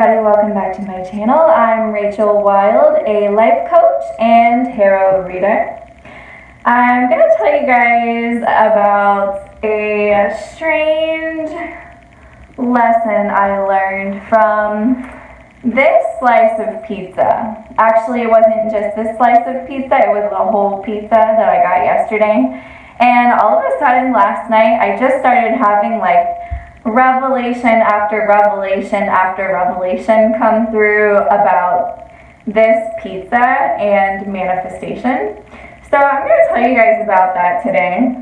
everybody, welcome back to my channel. I'm Rachel Wild, a life coach and tarot reader. I'm going to tell you guys about a strange lesson I learned from this slice of pizza. Actually, it wasn't just this slice of pizza, it was the whole pizza that I got yesterday. And all of a sudden last night, I just started having like revelation after revelation after revelation come through about this pizza and manifestation. So I'm going to tell you guys about that today.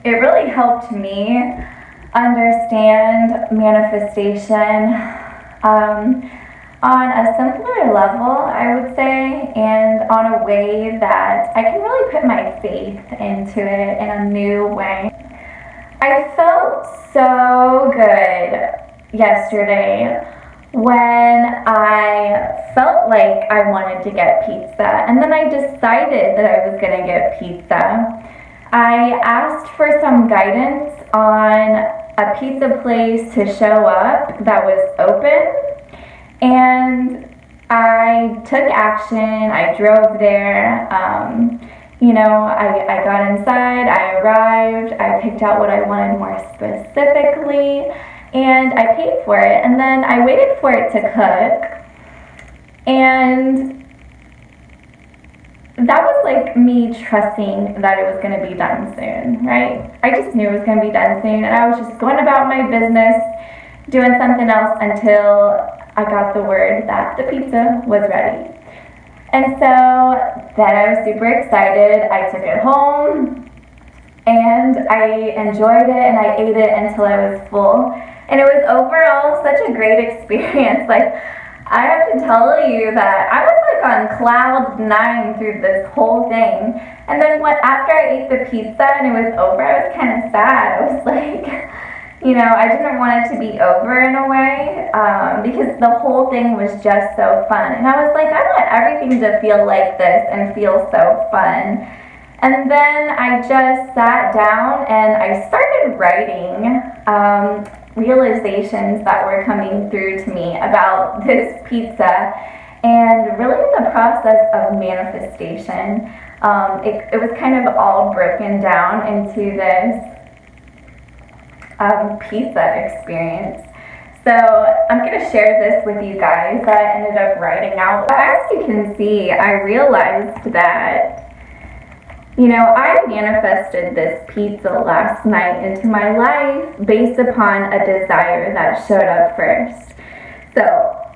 It really helped me understand manifestation on a simpler level, I would say, and on a way that I can really put my faith into it in a new way. I felt so good yesterday when I felt like I wanted to get pizza, and then I decided that I was going to get pizza. I asked for some guidance on a pizza place to show up that was open, and I took action. I drove there. I got inside, I arrived, I picked out what I wanted more specifically, and I paid for it. And then I waited for it to cook, and that was like me trusting that it was going to be done soon, right? I just knew it was going to be done soon, and I was just going about my business, doing something else until I got the word that the pizza was ready. And so then I was super excited. I took it home and I enjoyed it and I ate it until I was full. And it was overall such a great experience. Like, I have to tell you that I was like on cloud 9 through this whole thing. And then after I ate the pizza and it was over, I was kind of sad. I was like, I didn't want it to be over in a way, because the whole thing was just so fun. And I was like, I want everything to feel like this and feel so fun. And then I just sat down and I started writing realizations that were coming through to me about this pizza and really the process of manifestation. It was kind of all broken down into this pizza experience. So I'm going to share this with you guys that I ended up writing out. As you can see, I realized that, I manifested this pizza last night into my life based upon a desire that showed up first. So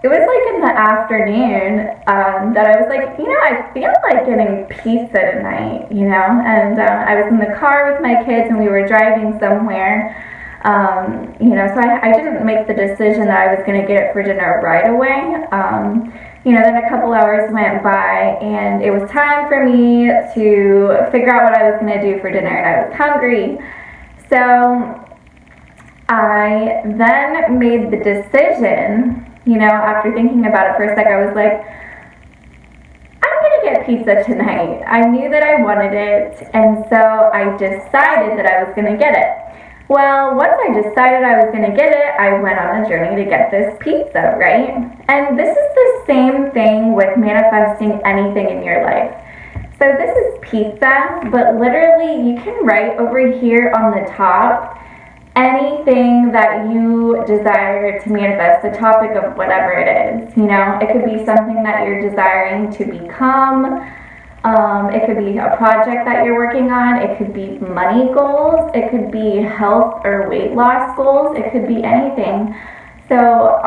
it was like in the afternoon that I was like, I feel like getting pizza tonight, and I was in the car with my kids and we were driving somewhere. So I didn't make the decision that I was going to get it for dinner right away. Then a couple hours went by and it was time for me to figure out what I was going to do for dinner, and I was hungry. So I then made the decision, after thinking about it for a sec, I was like, I'm going to get pizza tonight. I knew that I wanted it, and so I decided that I was going to get it. Well, once I decided I was going to get it, I went on a journey to get this pizza, right? And this is the same thing with manifesting anything in your life. So this is pizza, but literally you can write over here on the top anything that you desire to manifest, the topic of whatever it is. It could be something that you're desiring to become. It could be a project that you're working on. It could be money goals. It could be health or weight loss goals. It could be anything. So,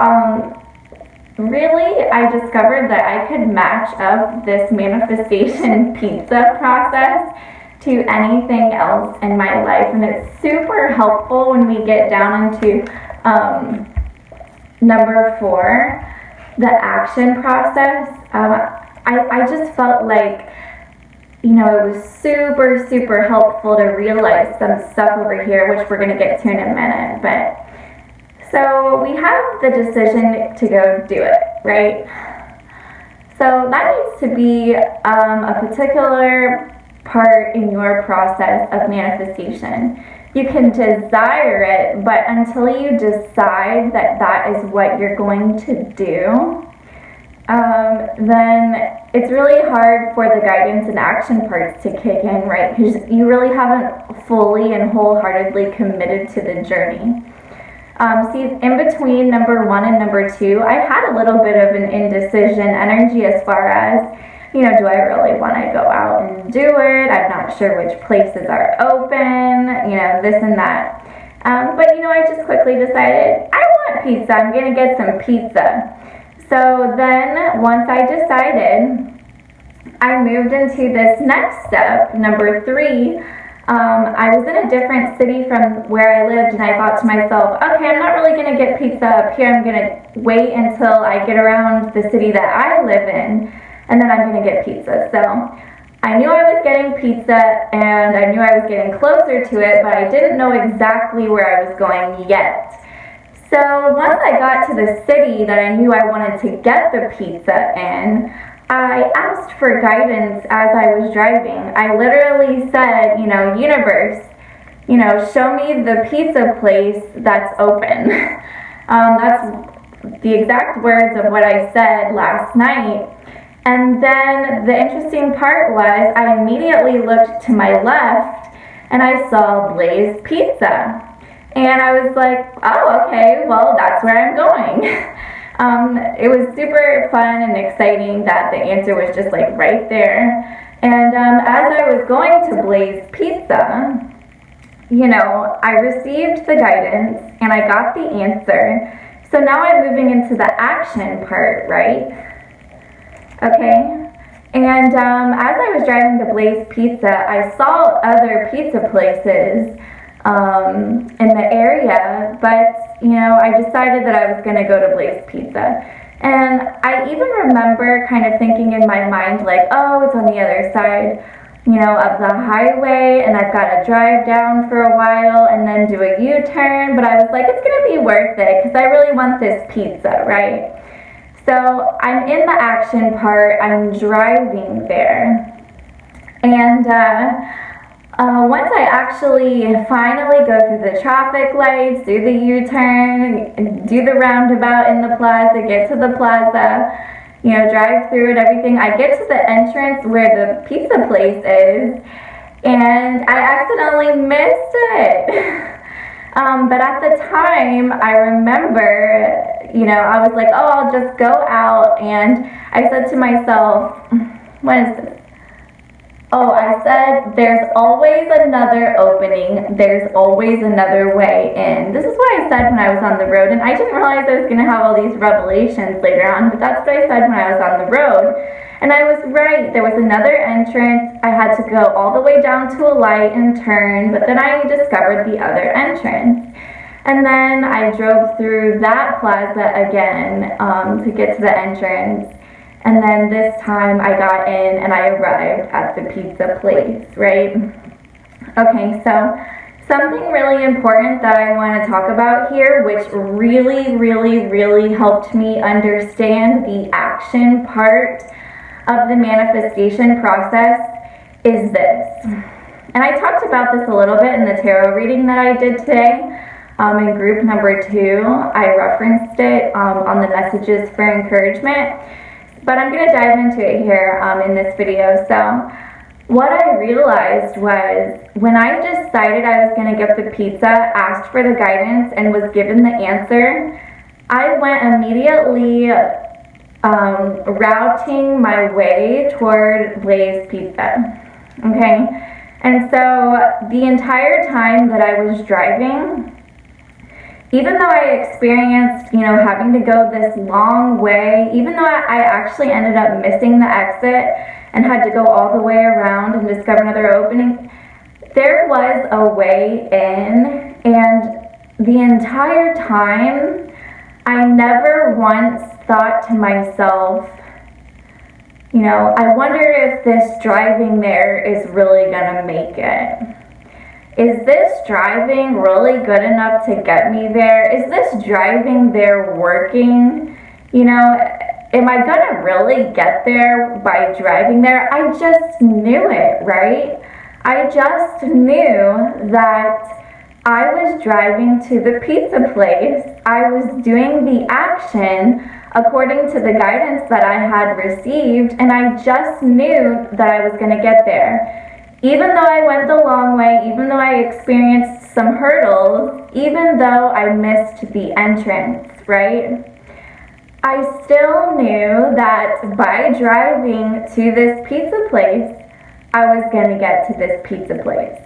really, I discovered that I could match up this manifestation pizza process to anything else in my life. And it's super helpful when we get down into number 4, the action process. I just felt like, it was super, super helpful to realize some stuff over here, which we're going to get to in a minute. But so we have the decision to go do it, right? So that needs to be a particular part in your process of manifestation. you can desire it, but until you decide that that is what you're going to do, then it's really hard for the guidance and action parts to kick in, right? Because you really haven't fully and wholeheartedly committed to the journey. See, in between number 1 and number 2, I had a little bit of an indecision energy as far as, do I really want to go out and do it? I'm not sure which places are open, this and that. But, I just quickly decided, I want pizza. I'm going to get some pizza. So then, once I decided, I moved into this next step, number 3. I was in a different city from where I lived, and I thought to myself, okay, I'm not really going to get pizza up here. I'm going to wait until I get around the city that I live in, and then I'm going to get pizza. So I knew I was getting pizza, and I knew I was getting closer to it, but I didn't know exactly where I was going yet. So once I got to the city that I knew I wanted to get the pizza in, I asked for guidance as I was driving. I literally said, universe, show me the pizza place that's open. That's the exact words of what I said last night. And then the interesting part was I immediately looked to my left and I saw Blaze Pizza. And I was like, oh, okay, well, that's where I'm going. It was super fun and exciting that the answer was just like right there. And as I was going to Blaze Pizza, I received the guidance and I got the answer. So now I'm moving into the action part, right? Okay. And as I was driving to Blaze Pizza, I saw other pizza places in the area, but I decided that I was going to go to Blaze Pizza. And I even remember kind of thinking in my mind like, oh, it's on the other side, of the highway, and I've got to drive down for a while and then do a U-turn. But I was like, it's going to be worth it because I really want this pizza, right? So I'm in the action part, I'm driving there, and once I actually finally go through the traffic lights, do the U-turn, do the roundabout in the plaza, get to the plaza, drive through it, everything, I get to the entrance where the pizza place is, and I accidentally missed it. But at the time, I remember, I was like, oh, I'll just go out, and I said to myself, what is this? Oh, I said, there's always another opening, there's always another way in. This is what I said when I was on the road, and I didn't realize I was going to have all these revelations later on, but that's what I said when I was on the road. And I was right, there was another entrance, I had to go all the way down to a light and turn, but then I discovered the other entrance. And then I drove through that plaza again to get to the entrance. And then this time I got in and I arrived at the pizza place, right? Okay, so something really important that I want to talk about here, which really helped me understand the action part of the manifestation process, is this. And I talked about this a little bit in the tarot reading that I did today. In group number 2, I referenced it on the messages for encouragement. But I'm going to dive into it here in this video. So what I realized was when I decided I was going to get the pizza, asked for the guidance, and was given the answer, I went immediately routing my way toward Blaze Pizza. Okay? And so the entire time that I was driving, even though I experienced, having to go this long way, even though I actually ended up missing the exit and had to go all the way around and discover another opening, there was a way in, and the entire time, I never once thought to myself, I wonder if this driving there is really gonna make it. Is this driving really good enough to get me there? Is this driving there working? Am I gonna really get there by driving there? I just knew it, right? I just knew that I was driving to the pizza place. I was doing the action according to the guidance that I had received, and I just knew that I was going to get there. Even though I went the long way, even though I experienced some hurdles, even though I missed the entrance, right? I still knew that by driving to this pizza place, I was going to get to this pizza place.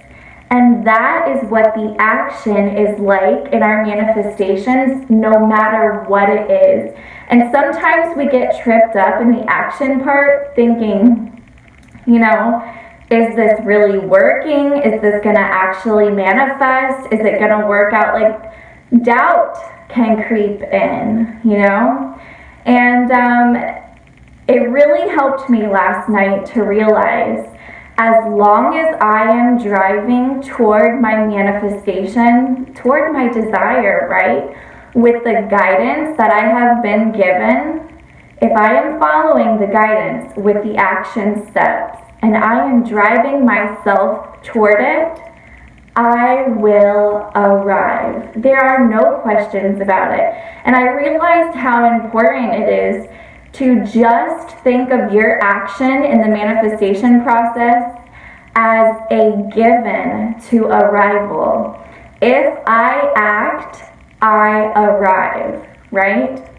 And that is what the action is like in our manifestations, no matter what it is. And sometimes we get tripped up in the action part thinking, you know, is this really working? Is this going to actually manifest? Is it going to work out? Like, doubt can creep in, you know? And it really helped me last night to realize, as long as I am driving toward my manifestation, toward my desire, right, with the guidance that I have been given, if I am following the guidance with the action steps, and I am driving myself toward it, I will arrive. There are no questions about it. And I realized how important it is to just think of your action in the manifestation process as a given to arrival. If I act, I arrive, right?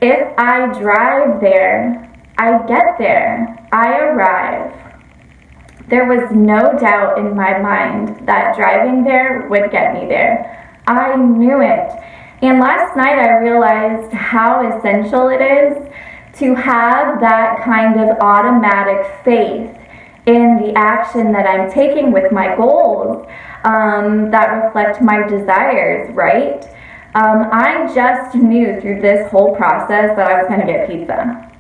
If I drive there, I get there, I arrive. There was no doubt in my mind that driving there would get me there. I knew it. And last night I realized how essential it is to have that kind of automatic faith in the action that I'm taking with my goals that reflect my desires, right? I just knew through this whole process that I was going to get pizza.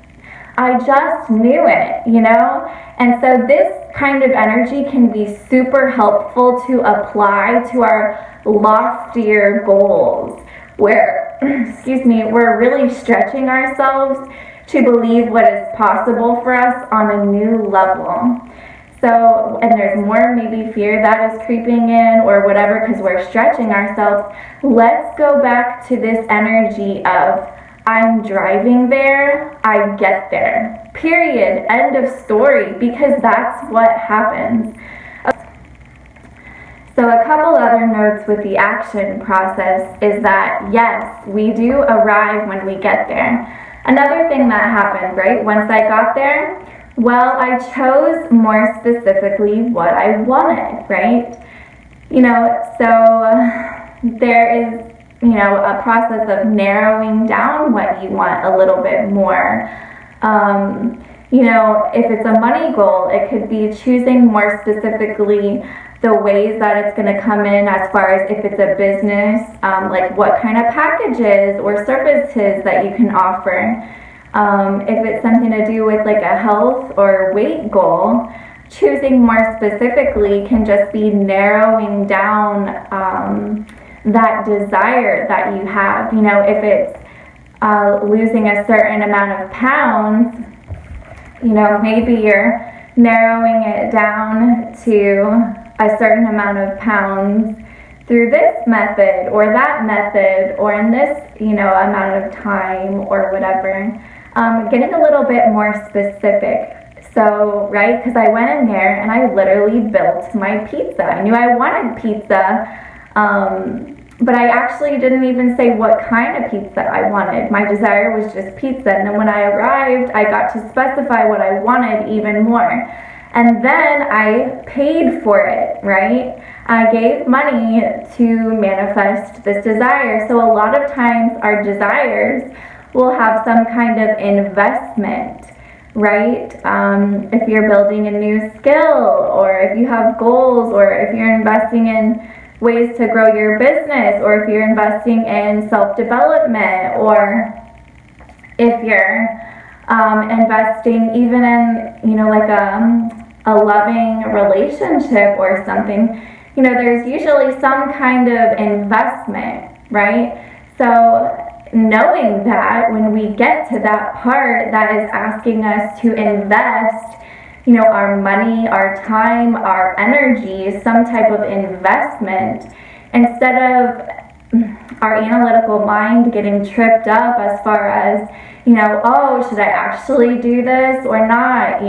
I just knew it, you know? And so this kind of energy can be super helpful to apply to our loftier goals, where, excuse me, we're really stretching ourselves to believe what is possible for us on a new level. So, and there's more maybe fear that is creeping in or whatever because we're stretching ourselves. Let's go back to this energy of, I'm driving there, I get there. Period. End of story, because that's what happens. So a couple other notes with the action process is that, yes, we do arrive when we get there. Another thing that happened, right, once I got there, well, I chose more specifically what I wanted, right? You know, so there is, you know, a process of narrowing down what you want a little bit more. You know, if it's a money goal, it could be choosing more specifically the ways that it's going to come in, as far as if it's a business, like what kind of packages or services that you can offer. If it's something to do with like a health or weight goal, choosing more specifically can just be narrowing down that desire that you have. You know, if it's losing a certain amount of pounds, you know, maybe you're narrowing it down to a certain amount of pounds through this method or that method or in this, you know, amount of time or whatever. Getting a little bit more specific. So, right, because I went in there and I literally built my pizza. I knew I wanted pizza, but I actually didn't even say what kind of pizza I wanted. My desire was just pizza. And then when I arrived, I got to specify what I wanted even more. And then I paid for it, right? I gave money to manifest this desire. So a lot of times our desires will have some kind of investment, right? If you're building a new skill, or if you have goals, or if you're investing in ways to grow your business, or if you're investing in self-development, or if you're investing even in, you know, like a loving relationship or something, you know, there's usually some kind of investment, right? So knowing that when we get to that part that is asking us to invest, you know, our money, our time, our energy, some type of investment instead of our analytical mind getting tripped up as far as, oh, should I actually do this or not?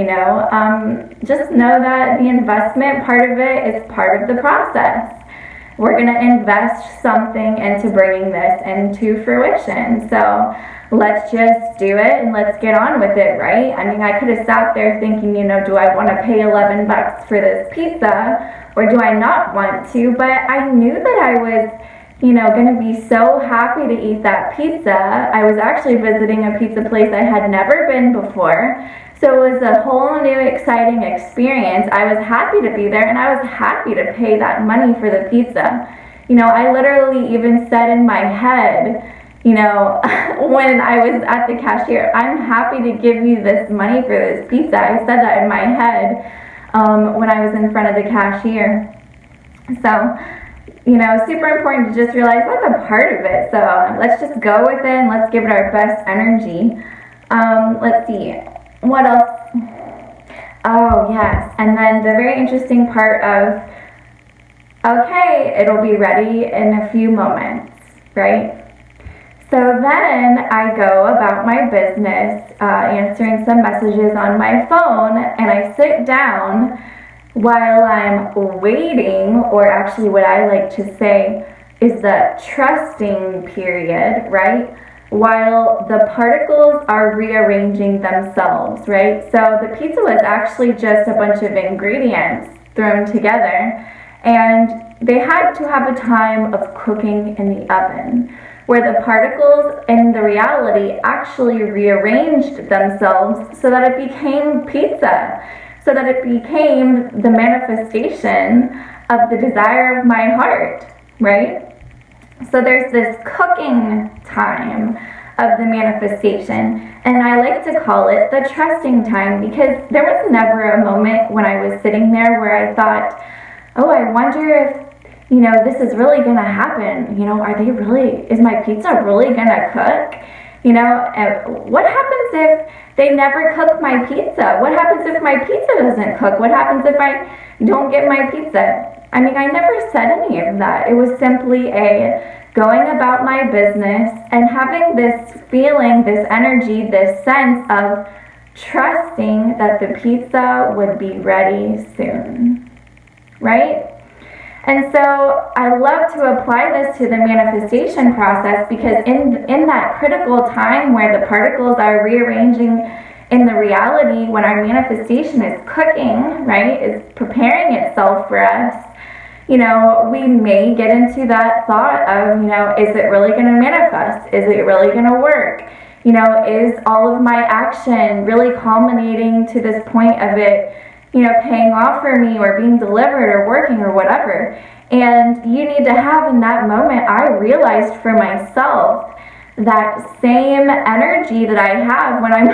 Just know that the investment part of it is part of the process. We're going to invest something into bringing this into fruition. So let's just do it and let's get on with it, right? I mean, I could have sat there thinking, do I want to pay $11 for this pizza or do I not want to? But I knew that I was, going to be so happy to eat that pizza. I was actually visiting a pizza place I had never been before. So it was a whole new exciting experience. I was happy to be there and I was happy to pay that money for the pizza. I literally even said in my head, when I was at the cashier, I'm happy to give you this money for this pizza. I said that in my head when I was in front of the cashier. So, super important to just realize that's a part of it. So let's just go with it and let's give it our best energy. Let's see. What else? Oh, yes. And then the very interesting part of, okay, it'll be ready in a few moments, right? So then I go about my business, answering some messages on my phone, and I sit down while I'm waiting, or actually what I like to say is the trusting period, right? While the particles are rearranging themselves, right? So the pizza was actually just a bunch of ingredients thrown together, and they had to have a time of cooking in the oven, where the particles in the reality actually rearranged themselves so that it became pizza, so that it became the manifestation of the desire of my heart, right? So there's this cooking time of the manifestation, and I like to call it the trusting time, because there was never a moment when I was sitting there where I thought, oh, I wonder if, this is really going to happen. Is my pizza really going to cook? What happens if they never cook my pizza? What happens if my pizza doesn't cook? What happens if I don't get my pizza? I mean, I never said any of that. It was simply going about my business and having this feeling, this energy, this sense of trusting that the pizza would be ready soon, right? And so I love to apply this to the manifestation process, because in that critical time where the particles are rearranging in the reality, when our manifestation is cooking, right, is preparing itself for us, we may get into that thought of, is it really going to manifest? Is it really going to work? Is all of my action really culminating to this point of it, paying off for me or being delivered or working or whatever? And you need to have, in that moment, I realized for myself that same energy that I have when I'm,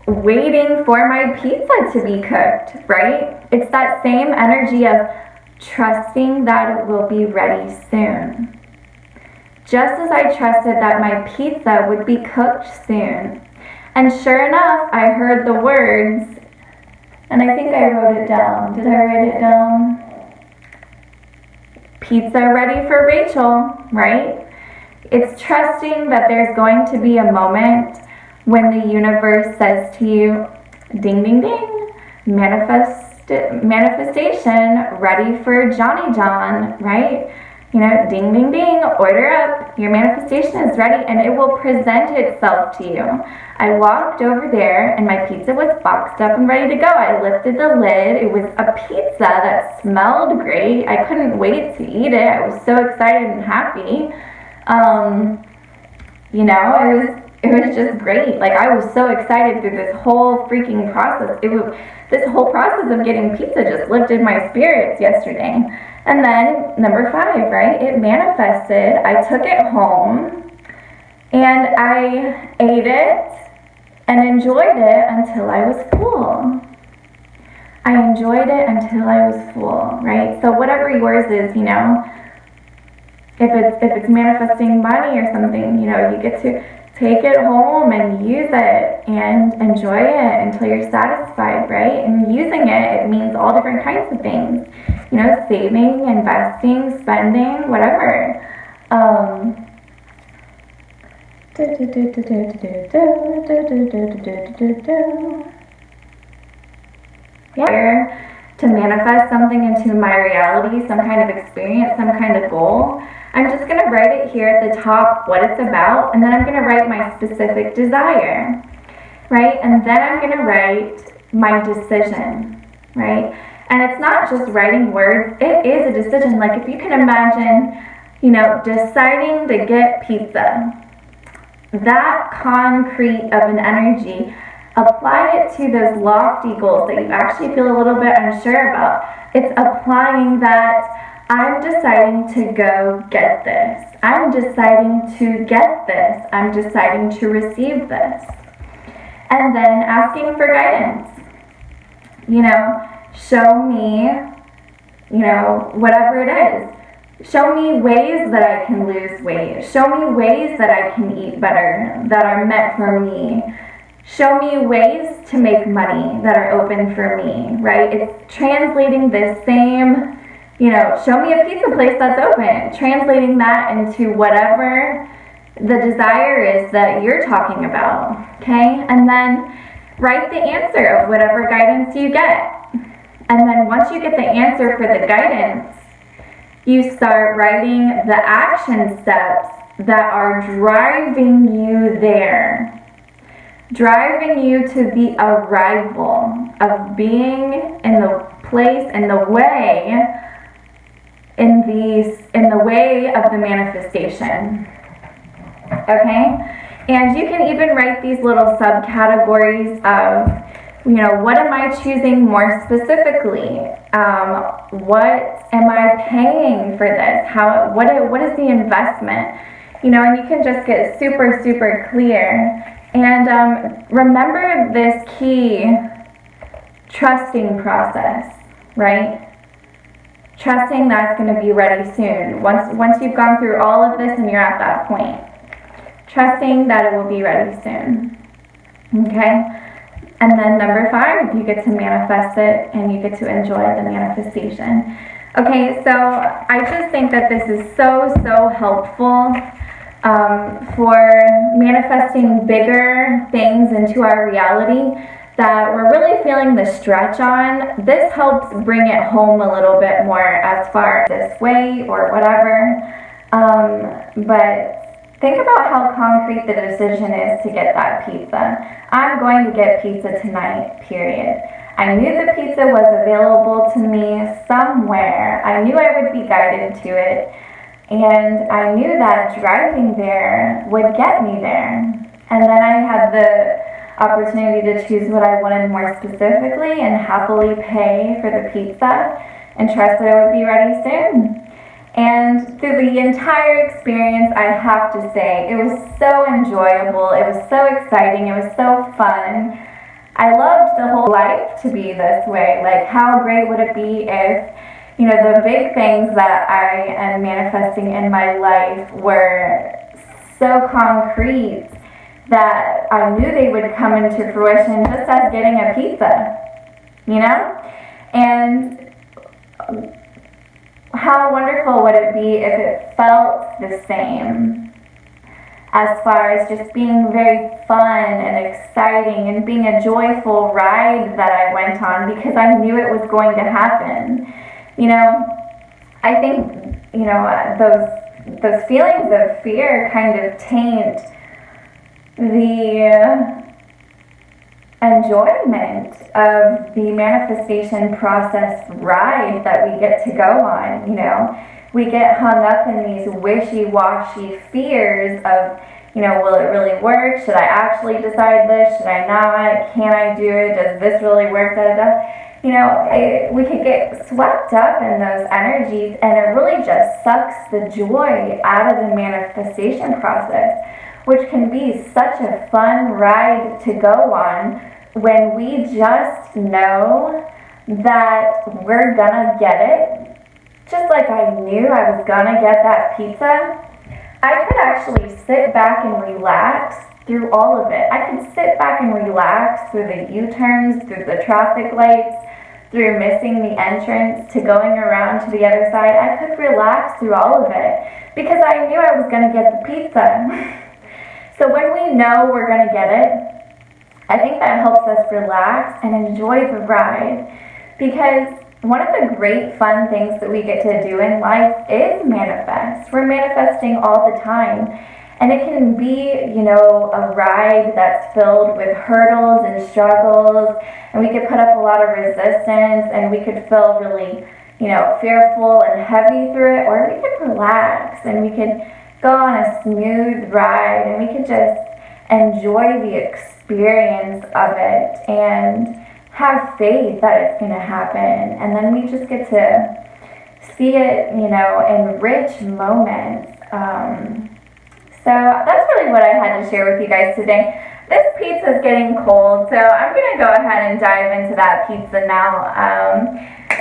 waiting for my pizza to be cooked, right? It's that same energy of trusting that it will be ready soon. Just as I trusted that my pizza would be cooked soon. And sure enough, I heard the words, and I think I wrote it down. Did I write it down? Pizza ready for Rachel, right? It's trusting that there's going to be a moment when the universe says to you, ding, ding, ding, manifestation ready for Johnny John, right? Ding, ding, ding, order up, your manifestation is ready, and it will present itself to you. I walked over there and my pizza was boxed up and ready to go. I lifted the lid. It was a pizza that smelled great. I couldn't wait to eat it. I was so excited and happy. It was just great. Like, I was so excited through this whole freaking process. This whole process of getting pizza just lifted my spirits yesterday. And then number 5, right? It manifested. I took it home and I ate it and enjoyed it until I was full. I enjoyed it until I was full, right? So whatever yours is, if it's manifesting money or something, you get to take it home and use it and enjoy it until you're satisfied, right? And using it means all different kinds of things. You know, saving, investing, spending, whatever. Yeah. To manifest something into my reality, some kind of experience, some kind of goal, I'm just going to write it here at the top what it's about, and then I'm going to write my specific desire, right? And then I'm going to write my decision, right? And it's not just writing words, it is a decision. Like if you can imagine, you know, deciding to get pizza, that concrete of an energy, apply it to those lofty goals that you actually feel a little bit unsure about. It's applying that I'm deciding to go get this. I'm deciding to get this. I'm deciding to receive this. And then asking for guidance. You know, show me, you know, whatever it is. Show me ways that I can lose weight. Show me ways that I can eat better, that are meant for me. Show me ways to make money that are open for me, right? It's translating this same, you know, show me a pizza place that's open. Translating that into whatever the desire is that you're talking about, okay? And then write the answer of whatever guidance you get. And then once you get the answer for the guidance, you start writing the action steps that are driving you there. Driving you to the arrival of being in the place, in the way, in the way of the manifestation. Okay? And you can even write these little subcategories of, you know, what am I choosing more specifically? What am I paying for this? What is the investment? You know, and you can just get super, super clear. And remember this key trusting process, right? Trusting that it's going to be ready soon. Once you've gone through all of this and you're at that point, trusting that it will be ready soon. Okay? And then number 5, you get to manifest it and you get to enjoy the manifestation. Okay, so I just think that this is so, so helpful for manifesting bigger things into our reality that we're really feeling the stretch on. This helps bring it home a little bit more as far as this way or whatever. But think about how concrete the decision is to get that pizza. I'm going to get pizza tonight, period. I knew the pizza was available to me somewhere. I knew I would be guided to it. And I knew that driving there would get me there. And then I had the opportunity to choose what I wanted more specifically and happily pay for the pizza and trust that it would be ready soon. And through the entire experience, I have to say, it was so enjoyable. It was so exciting. It was so fun. I loved the whole life to be this way. Like, how great would it be if, you know, the big things that I am manifesting in my life were so concrete that I knew they would come into fruition just as getting a pizza, you know? And how wonderful would it be if it felt the same as far as just being very fun and exciting and being a joyful ride that I went on because I knew it was going to happen. You know, I think, you know, those feelings of fear kind of taint the enjoyment of the manifestation process ride that we get to go on. You know, we get hung up in these wishy-washy fears of, you know, will it really work? Should I actually decide this? Should I not? Can I do it? Does this really work? Da, da, da. You know, we could get swept up in those energies, and it really just sucks the joy out of the manifestation process, which can be such a fun ride to go on when we just know that we're gonna get it. Just like I knew I was gonna get that pizza, I could actually sit back and relax through all of it. I could sit back and relax through the U-turns, through the traffic lights, through missing the entrance, to going around to the other side. I could relax through all of it because I knew I was going to get the pizza. So when we know we're going to get it, I think that helps us relax and enjoy the ride, because one of the great fun things that we get to do in life is manifest. We're manifesting all the time. And it can be, a ride that's filled with hurdles and struggles, and we could put up a lot of resistance, and we could feel really, fearful and heavy through it, or we could relax and we could go on a smooth ride, and we could just enjoy the experience of it and have faith that it's going to happen. And then we just get to see it, in rich moments. So that's really what I had to share with you guys today. This pizza is getting cold, so I'm going to go ahead and dive into that pizza now.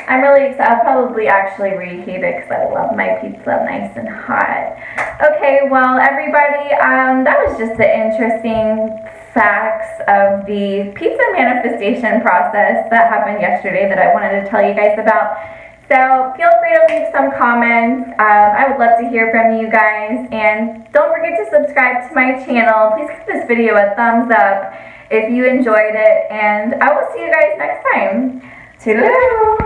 I'm really excited. I'll probably actually reheat it because I love my pizza nice and hot. Okay, well, everybody, that was just the interesting facts of the pizza manifestation process that happened yesterday that I wanted to tell you guys about. So feel free to leave some comments. I would love to hear from you guys. And don't forget to subscribe to my channel. Please give this video a thumbs up if you enjoyed it. And I will see you guys next time. Toodaloo!